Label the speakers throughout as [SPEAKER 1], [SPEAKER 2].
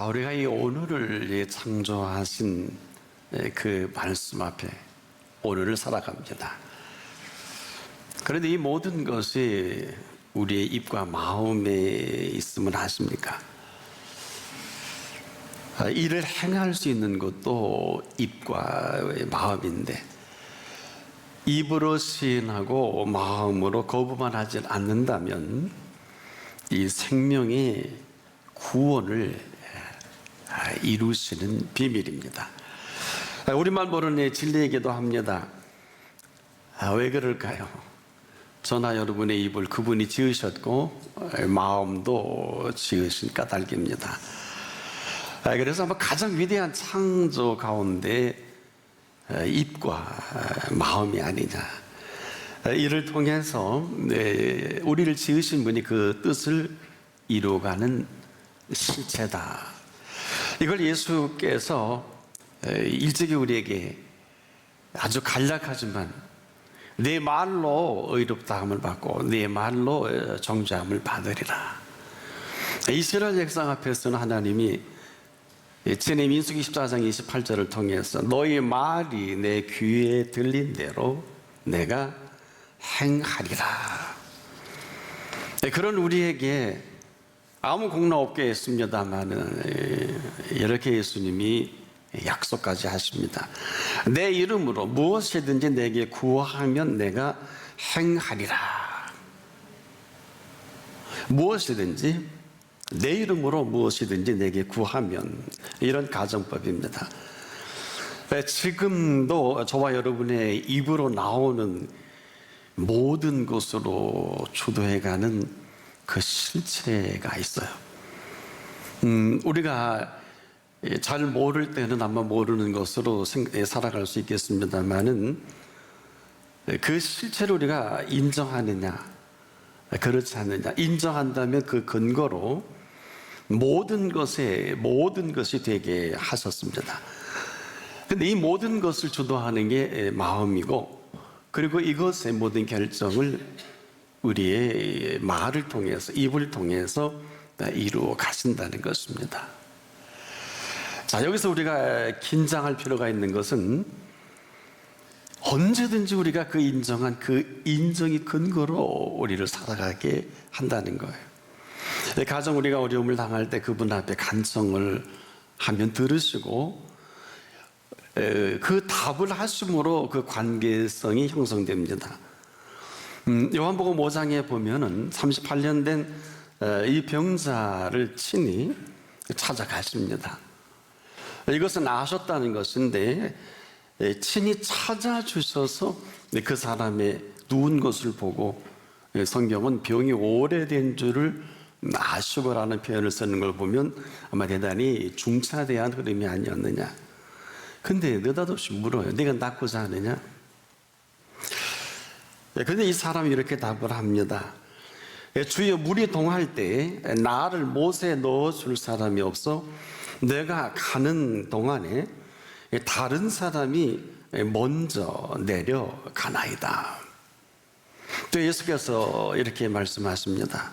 [SPEAKER 1] 우리가 이 오늘을 창조하신 그 말씀 앞에 오늘을 살아갑니다. 그런데 이 모든 것이 우리의 입과 마음에 있으면 아십니까? 이를 행할 수 있는 것도 입과 마음인데, 입으로 시인하고 마음으로 거부만 하지 않는다면 이 생명의 구원을 이루시는 비밀입니다. 우리말 모르는 진리이기도 합니다. 왜 그럴까요? 저나 여러분의 입을 그분이 지으셨고 마음도 지으신 까닭입니다. 그래서 아마 가장 위대한 창조 가운데 입과 마음이 아니냐, 이를 통해서 우리를 지으신 분이 그 뜻을 이루어가는 실체다. 이걸 예수께서 일찍이 우리에게 아주 간략하지만 내 말로 의롭다함을 받고 내 말로 정죄함을 받으리라. 이스라엘 백성 앞에서는 하나님이 지난 민수기 14장 28절을 통해서 너희 말이 내 귀에 들린 대로 내가 행하리라. 그런 우리에게 아무 공로 없게 했습니다마는 이렇게 예수님이 약속까지 하십니다. 내 이름으로 무엇이든지 내게 구하면 내가 행하리라. 무엇이든지 내 이름으로 무엇이든지 내게 구하면, 이런 가정법입니다. 지금도 저와 여러분의 입으로 나오는 모든 것으로 주도해가는 그 실체가 있어요. 우리가 잘 모를 때는 아마 모르는 것으로 살아갈 수 있겠습니다만은 그 실체를 우리가 인정하느냐, 그렇지 않느냐, 인정한다면 그 근거로 모든 것이 되게 하셨습니다. 근데 이 모든 것을 주도하는 게 마음이고, 그리고 이것의 모든 결정을 우리의 말을 통해서, 입을 통해서 이루어 가신다는 것입니다. 자, 여기서 우리가 긴장할 필요가 있는 것은 언제든지 우리가 그 인정한 그 인정이 근거로 우리를 살아가게 한다는 거예요. 가령 우리가 어려움을 당할 때 그분 앞에 간청을 하면 들으시고 그 답을 하심으로 그 관계성이 형성됩니다. 요한복음 5장에 보면은 38년 된 이 병자를 친히 찾아가십니다. 이것은 아셨다는 것인데 친히 찾아주셔서 그 사람의 누운 것을 보고 성경은 병이 오래된 줄을 아시고라는 표현을 쓰는 걸 보면 아마 대단히 중차대한 흐름이 아니었느냐. 근데 느닷없이 물어요. 네가 낫고자 하느냐? 근데 이 사람이 이렇게 답을 합니다. 주여, 물이 동할 때 나를 못에 넣어줄 사람이 없어 내가 가는 동안에 다른 사람이 먼저 내려가나이다. 또 예수께서 이렇게 말씀하십니다.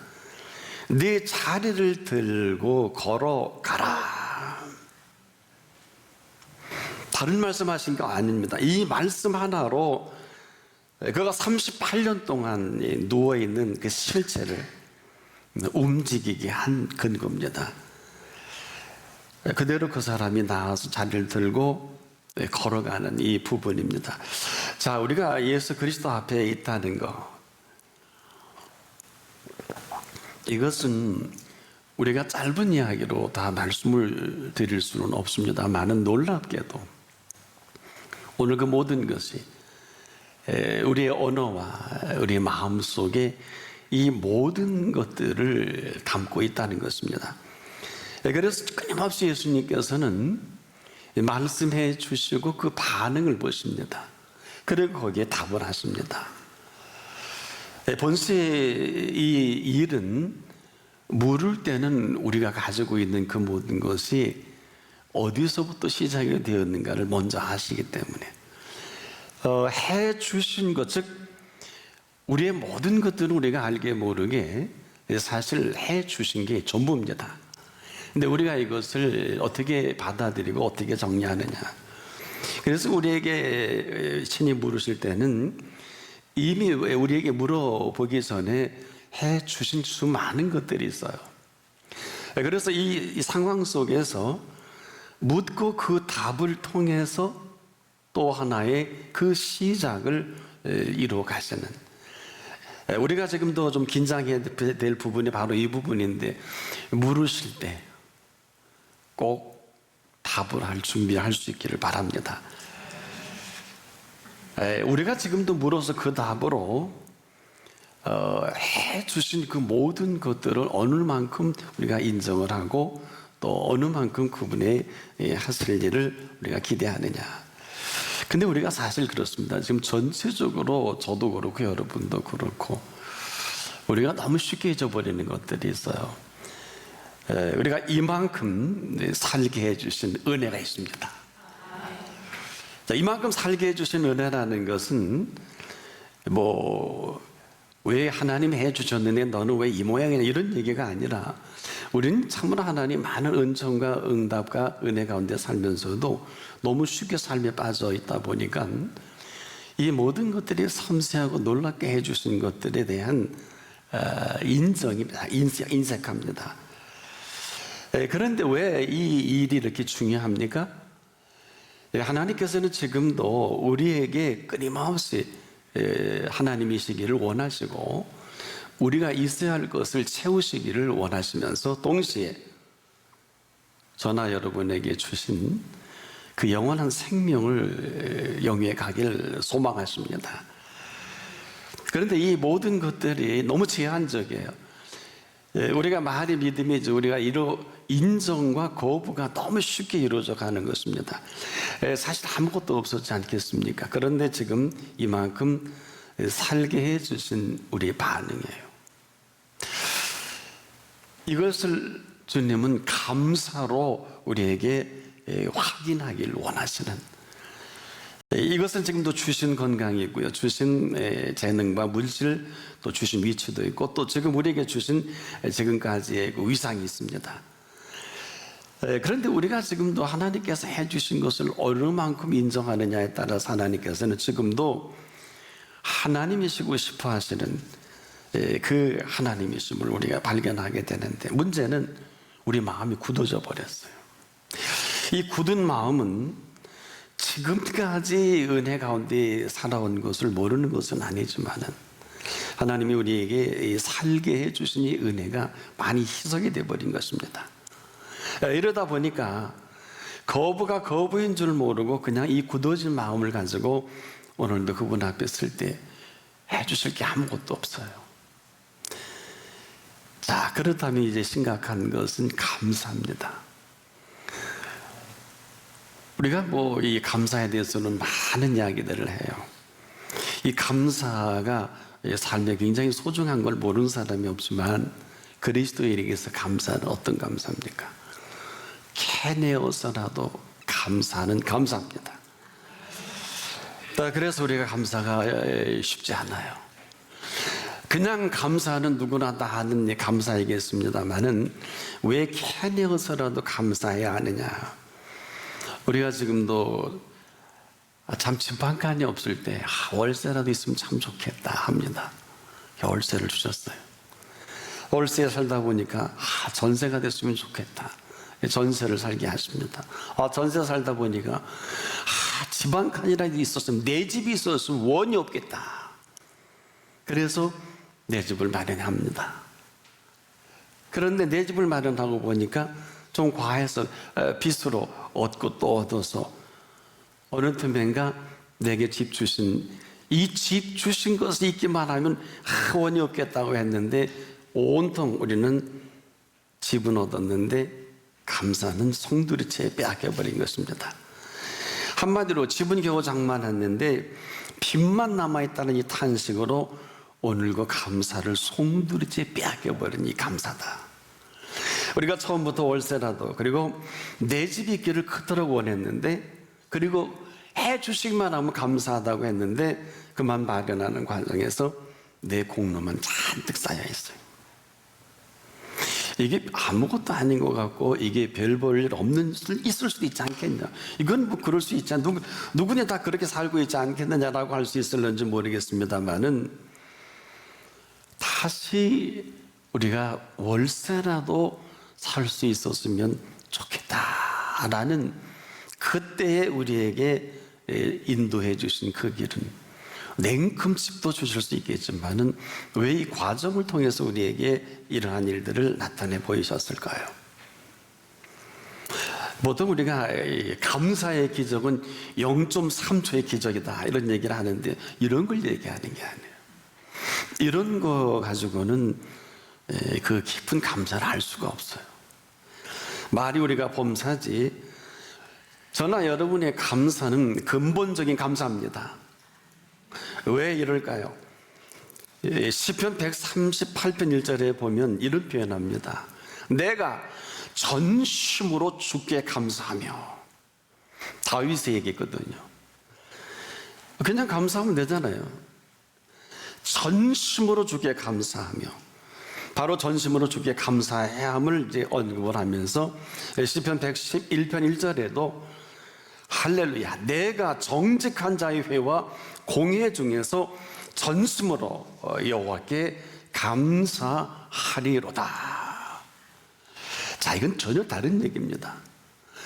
[SPEAKER 1] 네 자리를 들고 걸어가라. 다른 말씀하신 거 아닙니다. 이 말씀 하나로 그가 38년 동안 누워있는 그 실체를 움직이게 한 근거입니다. 그대로 그 사람이 나와서 자리를 들고 걸어가는 이 부분입니다. 자, 우리가 예수 그리스도 앞에 있다는 거, 이것은 우리가 짧은 이야기로 다 말씀을 드릴 수는 없습니다만은 놀랍게도 오늘 그 모든 것이 우리의 언어와 우리의 마음 속에 이 모든 것들을 담고 있다는 것입니다. 그래서 끊임없이 예수님께서는 말씀해 주시고 그 반응을 보십니다. 그리고 거기에 답을 하십니다. 본세 이 일은 물을 때는 우리가 가지고 있는 그 모든 것이 어디서부터 시작이 되었는가를 먼저 아시기 때문에 해 주신 것, 즉 우리의 모든 것들은 우리가 알게 모르게 사실 해 주신 게 전부입니다. 근데 우리가 이것을 어떻게 받아들이고 어떻게 정리하느냐. 그래서 우리에게 신이 물으실 때는 이미 우리에게 물어보기 전에 해 주신 수많은 것들이 있어요. 그래서 이 상황 속에서 묻고 그 답을 통해서 또 하나의 그 시작을 이루어 가시는, 우리가 지금도 좀 긴장해야 될 부분이 바로 이 부분인데, 물으실 때 꼭 답을 할 준비할 수 있기를 바랍니다. 우리가 지금도 물어서 그 답으로 해 주신 그 모든 것들을 어느 만큼 우리가 인정을 하고 또 어느 만큼 그분의 하실 일을 우리가 기대하느냐. 근데 우리가 사실 그렇습니다. 지금 전체적으로 저도 그렇고 여러분도 그렇고 우리가 너무 쉽게 잊어버리는 것들이 있어요. 우리가 이만큼 살게 해주신 은혜가 있습니다. 자, 이만큼 살게 해주신 은혜라는 것은 왜 하나님이 해주셨는데 너는 왜 이 모양이냐 이런 얘기가 아니라, 우리는 참으로 하나님 많은 은총과 응답과 은혜 가운데 살면서도 너무 쉽게 삶에 빠져 있다 보니까 이 모든 것들이 섬세하고 놀랍게 해주신 것들에 대한 인정입니다. 인색합니다. 그런데 왜 이 일이 이렇게 중요합니까? 하나님께서는 지금도 우리에게 끊임없이 하나님이시기를 원하시고 우리가 있어야 할 것을 채우시기를 원하시면서 동시에 저나 여러분에게 주신 그 영원한 생명을 영위해 가길 소망하십니다. 그런데 이 모든 것들이 너무 제한적이에요. 우리가 말이 믿음이지 우리가 인정과 거부가 너무 쉽게 이루어져 가는 것입니다. 사실 아무것도 없었지 않겠습니까? 그런데 지금 이만큼 살게 해주신 우리의 반응이에요. 이것을 주님은 감사로 우리에게 확인하길 원하시는, 이것은 지금도 주신 건강이 있고요, 주신 재능과 물질, 또 주신 위치도 있고 또 지금 우리에게 주신 지금까지의 그 위상이 있습니다. 그런데 우리가 지금도 하나님께서 해주신 것을 어느 만큼 인정하느냐에 따라서 하나님께서는 지금도 하나님이시고 싶어 하시는 그 하나님이심을 우리가 발견하게 되는데, 문제는 우리 마음이 굳어져 버렸어요. 이 굳은 마음은 지금까지 은혜 가운데 살아온 것을 모르는 것은 아니지만은 하나님이 우리에게 살게 해주신 이 은혜가 많이 희석이 되어버린 것입니다. 이러다 보니까 거부가 거부인 줄 모르고 그냥 이 굳어진 마음을 가지고 오늘도 그분 앞에 설 때 해주실 게 아무것도 없어요. 자, 그렇다면 이제 심각한 것은 감사입니다. 우리가 이 감사에 대해서는 많은 이야기들을 해요. 이 감사가 삶에 굉장히 소중한 걸 모르는 사람이 없지만 그리스도인에게서 감사는 어떤 감사입니까? 캐내어서라도 감사는 감사합니다. 그래서 우리가 감사가 쉽지 않아요. 그냥 감사는 누구나 다 하는 감사이겠습니다만은 왜 캐내어서라도 감사해야 하느냐? 우리가 지금도 참 집안간이 없을 때 월세라도 있으면 참 좋겠다 합니다. 월세를 주셨어요. 월세에 살다 보니까 전세가 됐으면 좋겠다. 전세를 살게 하십니다. 전세 살다 보니까 집안간이라도 있었으면, 내 집이 있었으면 원이 없겠다. 그래서 내 집을 마련합니다. 그런데 내 집을 마련하고 보니까 좀 과해서 빚으로 얻고 또 얻어서 어느 틈엔가 내게 집 주신, 이 집 주신 것을 잊기만 하면 원이 없겠다고 했는데 온통 우리는 집은 얻었는데 감사는 송두리째 빼앗겨버린 것입니다. 한마디로 집은 겨우 장만했는데 빚만 남아있다는 이 탄식으로 오늘과 감사를 송두리째 빼앗겨버린 이 감사다. 우리가 처음부터 월세라도, 그리고 내 집이 있기를 그토록 원했는데, 그리고 해주시기만 하면 감사하다고 했는데 그만 마련하는 과정에서 내 공로만 잔뜩 쌓여 있어요. 이게 아무것도 아닌 것 같고 이게 별 볼 일 없는 있을 수도 있지 않겠냐. 이건 뭐 그럴 수 있지 않 누구나 다 그렇게 살고 있지 않겠느냐라고 할 수 있을는지 모르겠습니다만은 다시 우리가 월세라도 살 수 있었으면 좋겠다라는 그때의 우리에게 인도해 주신 그 길은 냉큼집도 주실 수 있겠지만은 왜 이 과정을 통해서 우리에게 이러한 일들을 나타내 보이셨을까요? 보통 우리가 감사의 기적은 0.3초의 기적이다 이런 얘기를 하는데 이런 걸 얘기하는 게 아니에요. 이런 거 가지고는 그 깊은 감사를 할 수가 없어요. 말이 우리가 범사지 저나 여러분의 감사는 근본적인 감사입니다. 왜 이럴까요? 시편 138편 1절에 보면 이런 표현합니다. 내가 전심으로 주께 감사하며. 다윗의 얘기거든요. 그냥 감사하면 되잖아요. 전심으로 주께 감사하며. 바로 전심으로 주께 감사해야 함을 이제 언급을 하면서 시편 111편 1절에도 할렐루야 내가 정직한 자의 회와 공회 중에서 전심으로 여호와께 감사하리로다. 자, 이건 전혀 다른 얘기입니다.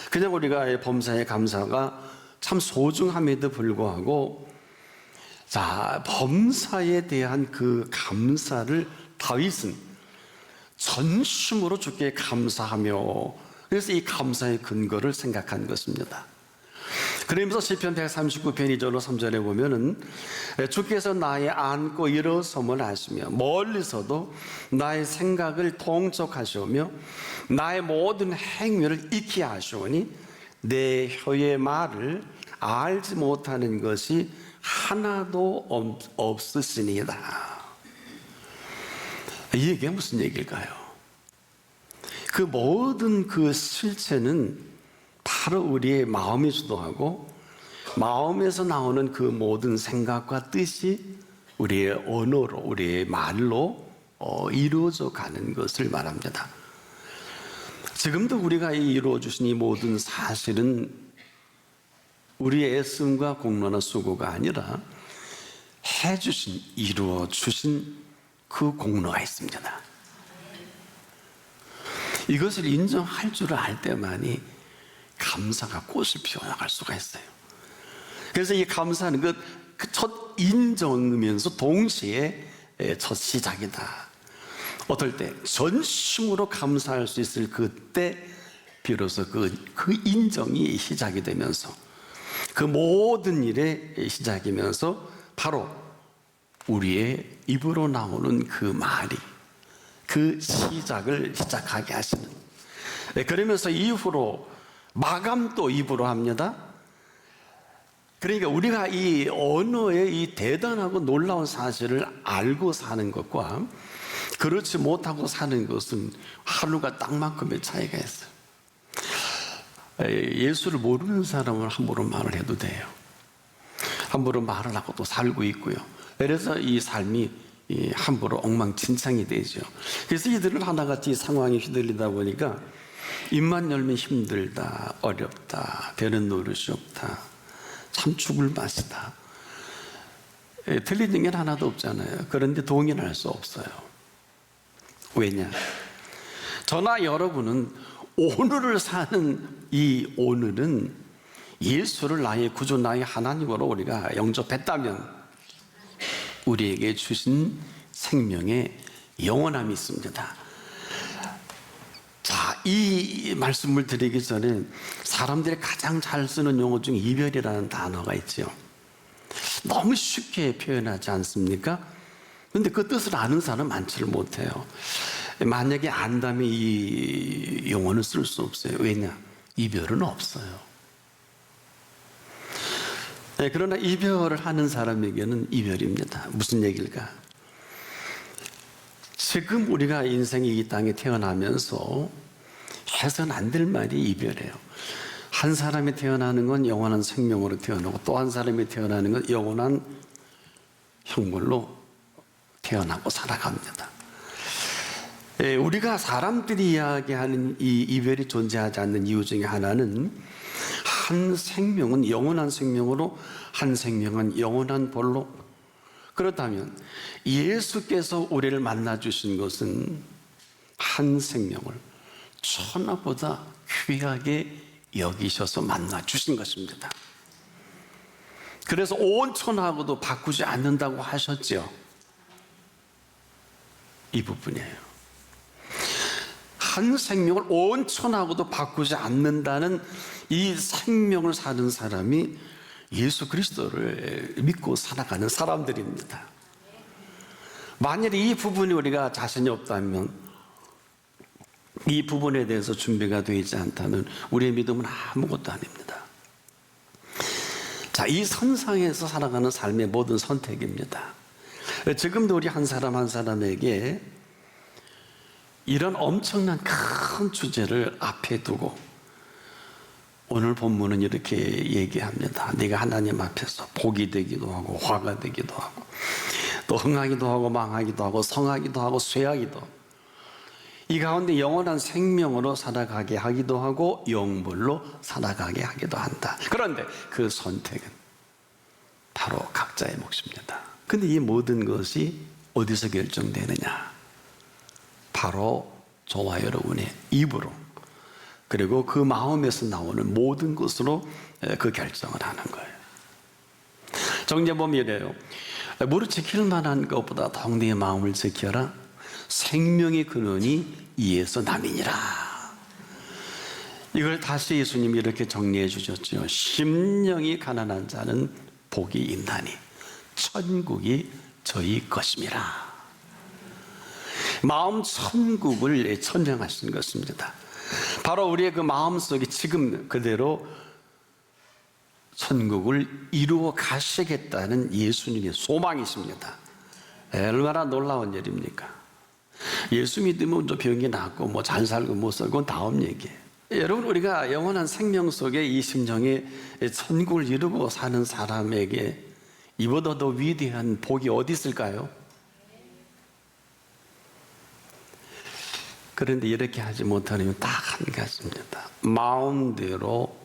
[SPEAKER 1] 그냥 우리가 범사의 감사가 참 소중함에도 불구하고 자, 범사에 대한 그 감사를 다윗은 전심으로 주께 감사하며 그래서 이 감사의 근거를 생각한 것입니다. 그러면서 시편 139편 2절로 3절에 보면은 주께서 나의 앉고 일어섬을 하시며 멀리서도 나의 생각을 통촉하시오며 나의 모든 행위를 익히 하시오니 내 혀의 말을 알지 못하는 것이 하나도 없으시니이다. 이 얘기가 무슨 얘기일까요? 그 모든 그 실체는 바로 우리의 마음이 주도하고 마음에서 나오는 그 모든 생각과 뜻이 우리의 언어로 우리의 말로 이루어져 가는 것을 말합니다. 지금도 우리가 이루어 주신 이 모든 사실은 우리의 애씀과 공로나 수고가 아니라 해주신 이루어 주신 그 공로가 있습니다. 이것을 인정할 줄 알 때만이 감사가 꽃을 피워나갈 수가 있어요. 그래서 이 감사는 그 첫 인정이면서 동시에 첫 시작이다. 어떨 때 전심으로 감사할 수 있을 그때 비로소 그 인정이 시작이 되면서 그 모든 일의 시작이면서 바로 우리의 입으로 나오는 그 말이 그 시작을 시작하게 하시는. 그러면서 이후로 마감도 입으로 합니다. 그러니까 우리가 이 언어의 이 대단하고 놀라운 사실을 알고 사는 것과 그렇지 못하고 사는 것은 하루가 땅만큼의 차이가 있어요. 예수를 모르는 사람은 함부로 말을 해도 돼요. 함부로 말을 하고 또 살고 있고요. 그래서 이 삶이 함부로 엉망진창이 되죠. 그래서 이들은 하나같이 상황에 휘둘리다 보니까 입만 열면 힘들다, 어렵다, 되는 노릇이 없다, 참 죽을 맛이다. 틀린 게 하나도 없잖아요. 그런데 동의할 수 없어요. 왜냐? 저나 여러분은 오늘을 사는 이 오늘은 예수를 나의 구주, 나의 하나님으로 우리가 영접했다면 우리에게 주신 생명의 영원함이 있습니다. 자, 이 말씀을 드리기 전에 사람들이 가장 잘 쓰는 용어 중에 이별이라는 단어가 있죠. 너무 쉽게 표현하지 않습니까? 그런데 그 뜻을 아는 사람은 많지를 못해요. 만약에 안다면 이 용어는 쓸 수 없어요. 왜냐? 이별은 없어요. 그러나 이별을 하는 사람에게는 이별입니다. 무슨 얘기일까? 지금 우리가 인생이 이 땅에 태어나면서 해서는 안 될 말이 이별이에요. 한 사람이 태어나는 건 영원한 생명으로 태어나고 또 한 사람이 태어나는 건 영원한 형벌로 태어나고 살아갑니다. 우리가 사람들이 이야기하는 이 이별이 존재하지 않는 이유 중에 하나는 한 생명은 영원한 생명으로, 한 생명은 영원한 벌로. 그렇다면 예수께서 우리를 만나 주신 것은 한 생명을 천하보다 귀하게 여기셔서 만나 주신 것입니다. 그래서 온 천하하고도 바꾸지 않는다고 하셨죠. 이 부분이에요. 한 생명을 온 천하하고도 바꾸지 않는다는 이 생명을 사는 사람이 예수 그리스도를 믿고 살아가는 사람들입니다. 만약에 이 부분이 우리가 자신이 없다면, 이 부분에 대해서 준비가 되지 않다면 우리의 믿음은 아무것도 아닙니다. 자, 이 선상에서 살아가는 삶의 모든 선택입니다. 지금도 우리 한 사람 한 사람에게 이런 엄청난 큰 주제를 앞에 두고 오늘 본문은 이렇게 얘기합니다. 네가 하나님 앞에서 복이 되기도 하고 화가 되기도 하고 또 흥하기도 하고 망하기도 하고 성하기도 하고 쇠하기도 하고 이 가운데 영원한 생명으로 살아가게 하기도 하고 영벌로 살아가게 하기도 한다. 그런데 그 선택은 바로 각자의 몫입니다. 근데 이 모든 것이 어디서 결정되느냐? 바로 저와 여러분의 입으로, 그리고 그 마음에서 나오는 모든 것으로 그 결정을 하는 거예요. 정제범이 이래요. 무릇 지킬 만한 것보다 더욱 네 마음을 지켜라. 생명의 근원이 이에서 남이니라. 이걸 다시 예수님이 이렇게 정리해 주셨죠. 심령이 가난한 자는 복이 있나니 천국이 저희 것임이라. 마음 천국을 천명하신 것입니다. 바로 우리의 그 마음속에 지금 그대로 천국을 이루어 가시겠다는 예수님의 소망이십니다. 얼마나 놀라운 일입니까? 예수 믿으면 병이 낫고 뭐 잘 살고 못 살고 다음 얘기예요. 여러분, 우리가 영원한 생명 속에 이 심령에 천국을 이루고 사는 사람에게 이보다 더 위대한 복이 어디 있을까요? 그런데 이렇게 하지 못하는 딱 한 가지입니다. 마음대로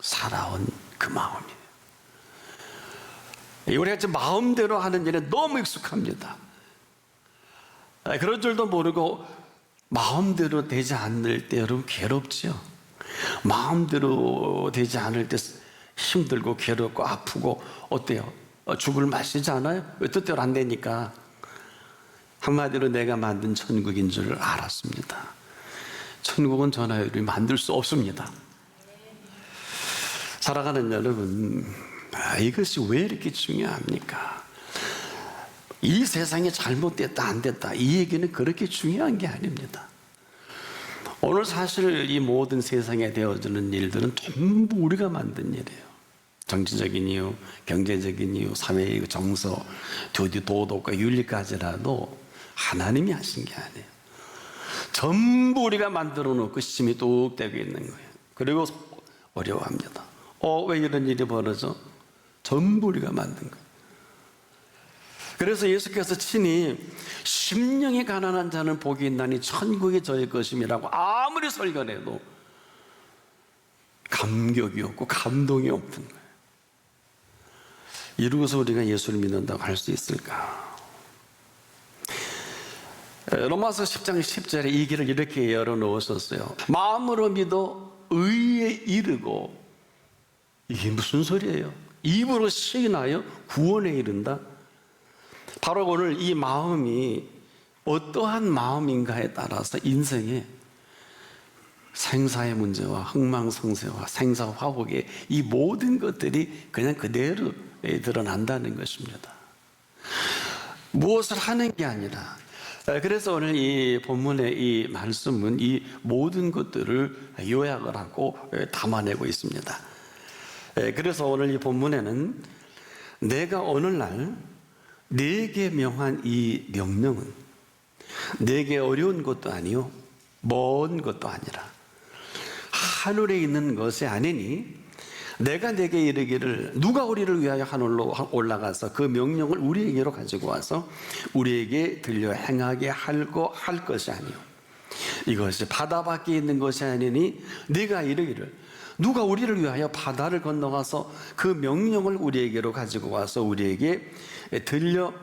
[SPEAKER 1] 살아온 그 마음이에요. 우리가 지금 마음대로 하는 일에 너무 익숙합니다. 그런 줄도 모르고 마음대로 되지 않을 때 여러분 괴롭죠. 마음대로 되지 않을 때 힘들고 괴롭고 아프고 어때요? 죽을 맛이지 않아요? 왜 뜻대로 안 되니까. 한마디로 내가 만든 천국인 줄 알았습니다. 천국은 저나 여러분이 만들 수 없습니다. 살아가는 여러분, 이것이 왜 이렇게 중요합니까? 이 세상이 잘못됐다 안 됐다 이 얘기는 그렇게 중요한 게 아닙니다. 오늘 사실 이 모든 세상에 되어지는 일들은 전부 우리가 만든 일이에요. 정치적인 이유, 경제적인 이유, 사회의 정서, 도덕과 윤리까지라도 하나님이 하신 게 아니에요. 전부 우리가 만들어 놓고 심이 뚝 떼고 있는 거예요. 그리고 어려워합니다. 왜 이런 일이 벌어져? 전부 우리가 만든 거예요. 그래서 예수께서 친히 심령이 가난한 자는 복이 있나니 천국이 저의 것임이라고 아무리 설교해도 감격이 없고 감동이 없는 거예요. 이러고서 우리가 예수를 믿는다고 할 수 있을까? 로마서 10장 10절에 이 길을 이렇게 열어놓으셨어요. 마음으로 믿어 의에 이르고, 이게 무슨 소리예요? 입으로 시인하여 구원에 이른다. 바로 오늘 이 마음이 어떠한 마음인가에 따라서 인생의 생사의 문제와 흥망성쇠와 생사화복의 이 모든 것들이 그냥 그대로 드러난다는 것입니다. 무엇을 하는 게 아니라, 그래서 오늘 이 본문의 이 말씀은 이 모든 것들을 요약을 하고 담아내고 있습니다. 그래서 오늘 이 본문에는 내가 오늘날 내게 명한 이 명령은 내게 어려운 것도 아니요 먼 것도 아니라 하늘에 있는 것이 아니니 내가 내게 이르기를 누가 우리를 위하여 하늘로 올라가서 그 명령을 우리에게로 가지고 와서 우리에게 들려 행하게 할 것이 아니요 이것이 바다 밖에 있는 것이 아니니 네가 이르기를 누가 우리를 위하여 바다를 건너가서 그 명령을 우리에게로 가지고 와서 우리에게 들려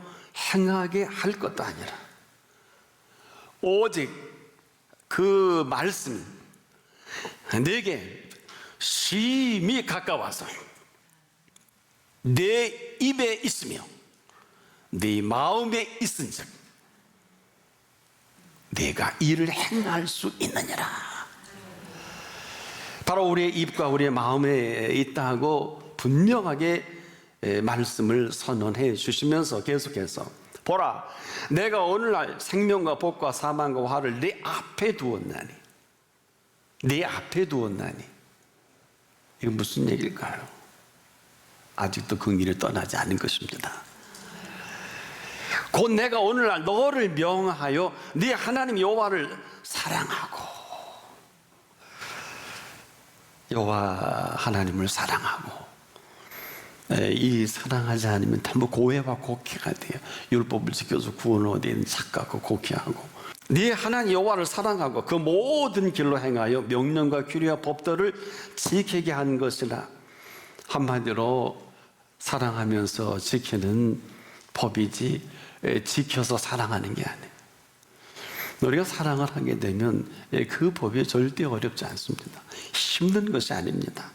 [SPEAKER 1] 행하게 할 것도 아니라 오직 그 말씀이 내게 심히 가까워서 내 입에 있으며 네 마음에 있은즉 내가 이를 행할 수 있느니라. 바로 우리의 입과 우리의 마음에 있다고 분명하게 말씀을 선언해 주시면서 계속해서 보라 내가 오늘날 생명과 복과 사망과 화를 내 앞에 두었나니 내 앞에 두었나니 이건 무슨 얘기일까요? 아직도 그 길을 떠나지 않은 것입니다. 곧 내가 오늘날 너를 명하여 네 하나님 여호와를 사랑하고 여호와 하나님을 사랑하고 이 사랑하지 않으면 전부 고해와 곡해가 돼요. 율법을 지켜서 구원을 얻은 착각하고 곡해하고 네 하나님 여호와를 사랑하고 그 모든 길로 행하여 명령과 규례와 법도를 지키게 한 것이라. 한마디로 사랑하면서 지키는 법이지 지켜서 사랑하는 게 아니에요. 우리가 사랑을 하게 되면 그 법이 절대 어렵지 않습니다. 힘든 것이 아닙니다.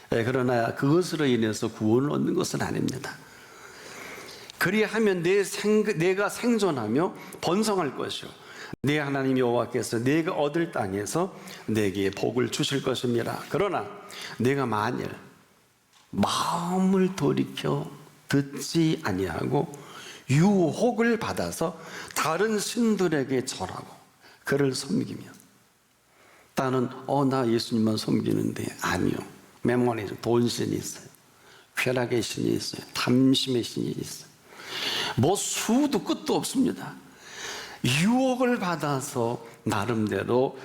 [SPEAKER 1] 그러나 그것으로 인해서 구원을 얻는 것은 아닙니다. 그리하면 내가 생존하며 번성할 것이요 내 하나님 여호와께서 내가 얻을 땅에서 내게 복을 주실 것입니다. 그러나 내가 만일 마음을 돌이켜 듣지 아니하고 유혹을 받아서 다른 신들에게 절하고 그를 섬기며 나는 나 예수님만 섬기는데 아니요 메모리죠. 돈신이 있어요. 쾌락의 신이 있어요. 탐심의 신이 있어요. 뭐 수도 끝도 없습니다. 유혹을 받아서 나름대로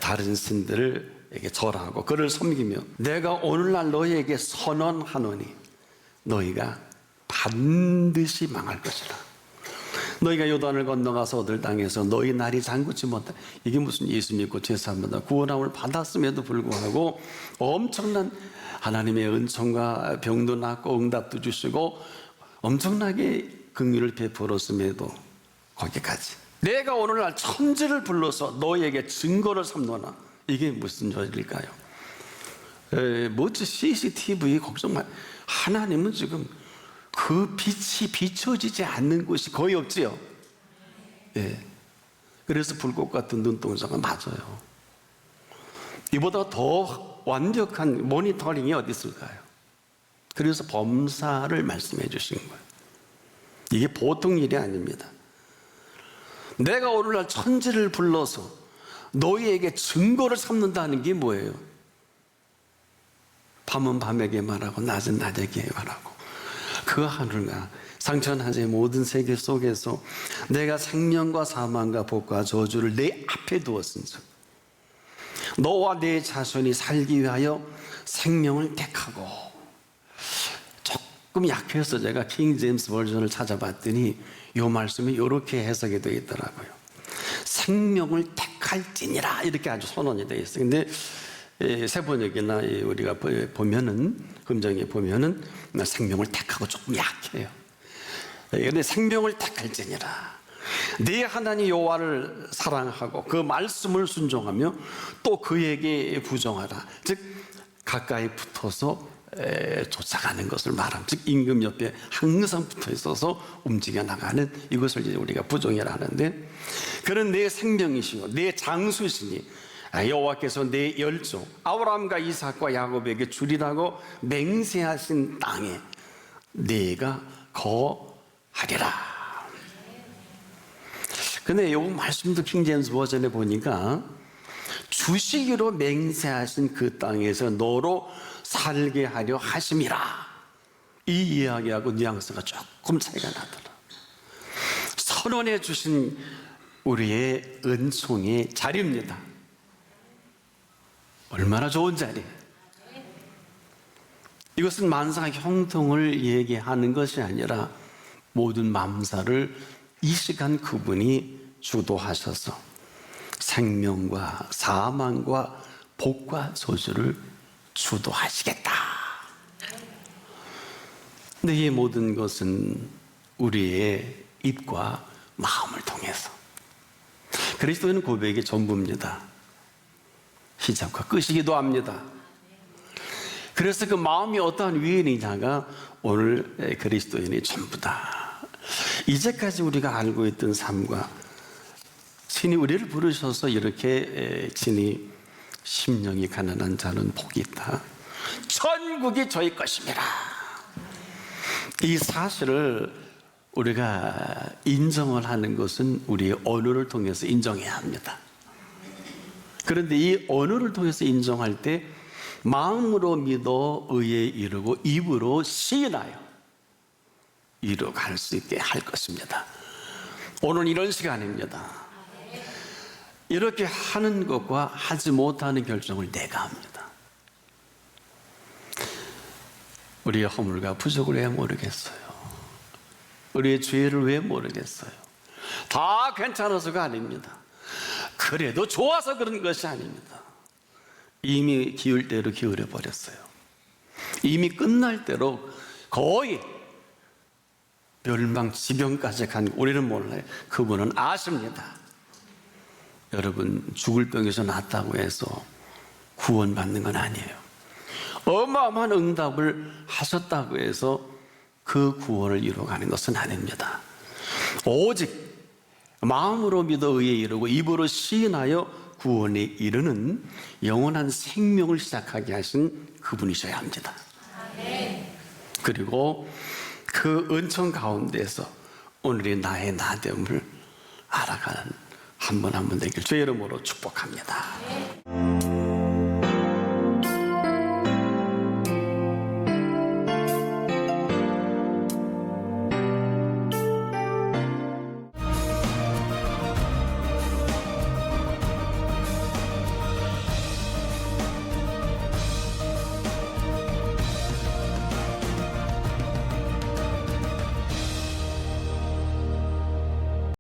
[SPEAKER 1] 다른 신들에게 절하고 그를 섬기며 내가 오늘날 너희에게 선언하노니 너희가 반드시 망할 것이라. 너희가 요단을 건너가서 얻을 땅에서 너희 날이 장구치 못해. 이게 무슨 예수 믿고 제사함마다 구원함을 받았음에도 불구하고 엄청난 하나님의 은총과 병도 낫고 응답도 주시고 엄청나게 긍휼을 베풀었음에도 거기까지 내가 오늘날 천지를 불러서 너희에게 증거를 삼노나. 이게 무슨 소리일까요? 뭐지 CCTV 걱정 마. 하나님은 지금 그 빛이 비춰지지 않는 곳이 거의 없지요. 그래서 불꽃 같은 눈동자가 맞아요. 이보다 더 완벽한 모니터링이 어디 있을까요? 그래서 범사를 말씀해 주신 거예요. 이게 보통 일이 아닙니다. 내가 오늘날 천지를 불러서 너희에게 증거를 삼는다는 게 뭐예요? 밤은 밤에게 말하고 낮은 낮에게 말하고 그 하늘과 상천하제 모든 세계 속에서 내가 생명과 사망과 복과 저주를 내 앞에 두었은즉 너와 내 자손이 살기 위하여 생명을 택하고. 조금 약해서 제가 킹 제임스 버전을 찾아봤더니 이 말씀이 이렇게 해석이 되어 있더라고요. 생명을 택할지니라 이렇게 아주 선언이 되어 있어요. 근데 세번역이나 우리가 보면은 금정에 보면은 생명을 택하고 조금 약해요. 그런데 생명을 택할지니라. 네 하나님 여호와를 사랑하고 그 말씀을 순종하며 또 그에게 부정하라. 즉 가까이 붙어서 쫓아가는 것을 말함. 즉 임금 옆에 항상 붙어 있어서 움직여 나가는 이것을 이제 우리가 부정이라 하는데 그런 내 생명이시고 내 장수시니 여호와께서 내 열조 아브라함과 이삭과 야곱에게 주리라고 맹세하신 땅에 네가 거하리라. 근데 이 말씀도 킹 제임스 버전에 보니까 주시기로 맹세하신 그 땅에서 너로 살게 하려 하심이라. 이 이야기하고 뉘앙스가 조금 차이가 나더라. 선언해 주신 우리의 은총의 자리입니다. 얼마나 좋은 자리. 이것은 만사 형통을 얘기하는 것이 아니라 모든 만사를 이 시간 그분이 주도하셔서 생명과 사망과 복과 저주를 주도하시겠다. 근데 이 모든 것은 우리의 입과 마음을 통해서, 그리스도인은 고백의 전부입니다. 시작과 끝이기도 합니다. 그래서 그 마음이 어떠한 위인이냐가 오늘 그리스도인의 전부다. 이제까지 우리가 알고 있던 삶과 신이 우리를 부르셔서 이렇게 친히 심령이 가난한 자는 복이 있다, 천국이 저희 것입니다, 이 사실을 우리가 인정을 하는 것은 우리의 언어를 통해서 인정해야 합니다. 그런데 이 언어를 통해서 인정할 때 마음으로 믿어 의에 이르고 입으로 시인하여 이루어갈 수 있게 할 것입니다. 오늘 이런 시간입니다. 이렇게 하는 것과 하지 못하는 결정을 내가 합니다. 우리의 허물과 부족을 왜 모르겠어요? 우리의 죄를 왜 모르겠어요? 다 괜찮아서가 아닙니다. 그래도 좋아서 그런 것이 아닙니다. 이미 기울 대로 기울여 버렸어요. 이미 끝날 대로 거의 멸망 지경까지 간 우리는 몰라요. 그분은 아십니다. 여러분, 죽을 병에서 낫다고 해서 구원받는 건 아니에요. 어마어마한 응답을 하셨다고 해서 그 구원을 이루어가는 것은 아닙니다. 오직 마음으로 믿어 의에 이르고 입으로 시인하여 구원에 이르는 영원한 생명을 시작하게 하신 그분이셔야 합니다. 그리고 그 은총 가운데서 오늘의 나의 나됨을 알아가는 한 분 한 분 되길 주의 이름으로 축복합니다.